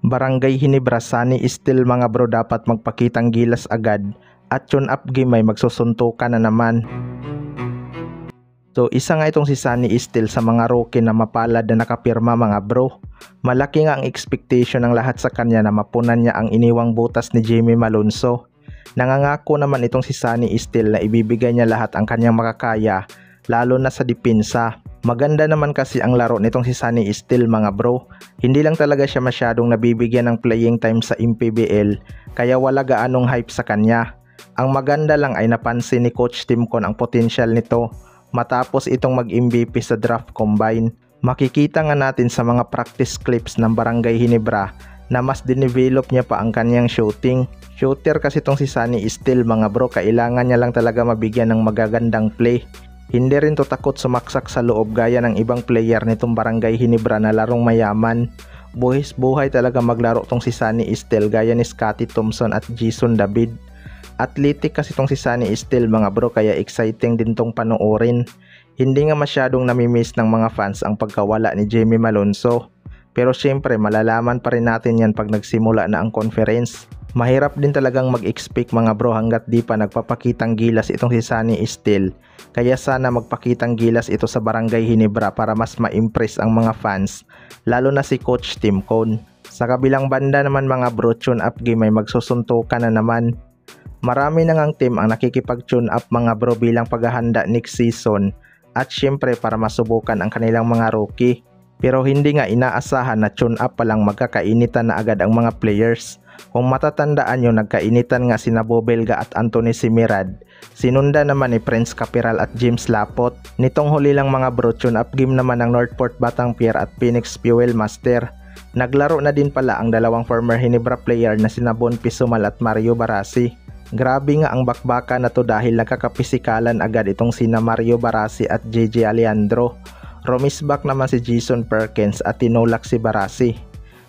Barangay Ginebra Sunny Steel mga bro, dapat magpakitang gilas agad at tune up game ay magsusuntukan na naman. So isa nga itong si Sunny Steel sa mga rookie na mapalad na nakapirma mga bro. Malaki nga ang expectation ng lahat sa kanya na mapunan niya ang iniwang butas ni Jimmy Malonzo. Nangangako naman itong si Sunny Steel na ibibigay niya lahat ang kanyang makakaya, lalo na sa depensa. Maganda naman kasi ang laro nitong si Sunny Steel mga bro. Hindi lang talaga siya masyadong nabibigyan ng playing time sa MPBL, kaya wala gaanong hype sa kanya. Ang maganda lang ay napansin ni Coach Timcon ang potensyal nito matapos itong mag-MVP sa draft combine. Makikita nga natin sa mga practice clips ng Barangay Ginebra na mas dinevelop niya pa ang kanyang shooting. Shooter kasi itong si Sunny Steel mga bro, kailangan niya lang talaga mabigyan ng magagandang play. Hindi rin to takot sumaksak sa loob gaya ng ibang player nitong Barangay Ginebra na larong mayaman. Buhis buhay talaga maglaro tong si Sunny Steel gaya ni Scottie Thompson at Jason David. Athletic kasi tong si Sunny Steel mga bro, kaya exciting din tong panoorin. Hindi nga masyadong namimiss ng mga fans ang pagkawala ni Jimmy Malonzo. Pero syempre malalaman pa rin natin yan pag nagsimula na ang conference. Mahirap din talagang mag-expect mga bro hanggat di pa nagpapakitang gilas itong si Sunny Steel. Kaya sana magpakitang gilas ito sa Barangay Ginebra para mas ma-impress ang mga fans, lalo na si Coach Timcon. Sa kabilang banda naman mga bro, tune up game ay magsusuntukan na naman. Marami na ngang team ang nakikipag-tune up mga bro bilang paghahanda next season at syempre para masubukan ang kanilang mga rookie. Pero hindi nga inaasahan na tune up pa lang magkakainitan na agad ang mga players. Kung matatandaan nyo, nagkainitan nga sina Bobelga at Anthony Simirad. Sinunda naman ni Prince Capiral at James Lapot. Nitong huli lang mga bro, tune up game naman ng Northport Batangpier at Phoenix Fuel Master. Naglaro na din pala ang dalawang former Ginebra player na sina Bon Pisumal at Mario Barasi. Grabe nga ang bakbaka na to dahil nagkakapisikalan agad itong sina Mario Barasi at JJ Alejandro. Rumisback naman si Jason Perkins at tinulak si Barasi.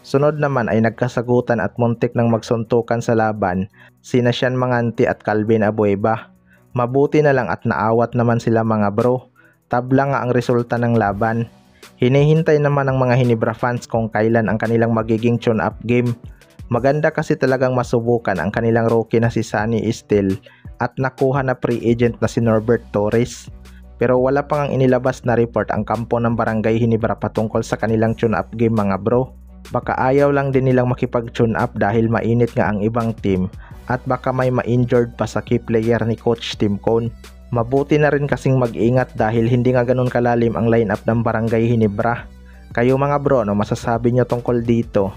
Sunod naman ay nagkasagutan at muntik nang magsuntukan sa laban sina Sean Manganti at Calvin Abueva. Mabuti na lang at naawat naman sila mga bro. Tabla nga ang resulta ng laban. Hinihintay naman ng mga Ginebra fans kung kailan ang kanilang magiging tune up game. Maganda kasi talagang masubukan ang kanilang rookie na si Sunny Steel at nakuha na free agent na si Norbert Torres. Pero wala pang inilabas na report ang kampo ng Barangay Ginebra patungkol sa kanilang tune up game mga bro. Baka ayaw lang din nilang makipag-tune up dahil mainit nga ang ibang team at baka may ma-injured pa sa key player ni Coach Timcon. Mabuti na rin kasing mag-ingat dahil hindi nga ganun kalalim ang lineup ng Barangay Ginebra. Kayo mga bro, ano masasabi nyo tungkol dito?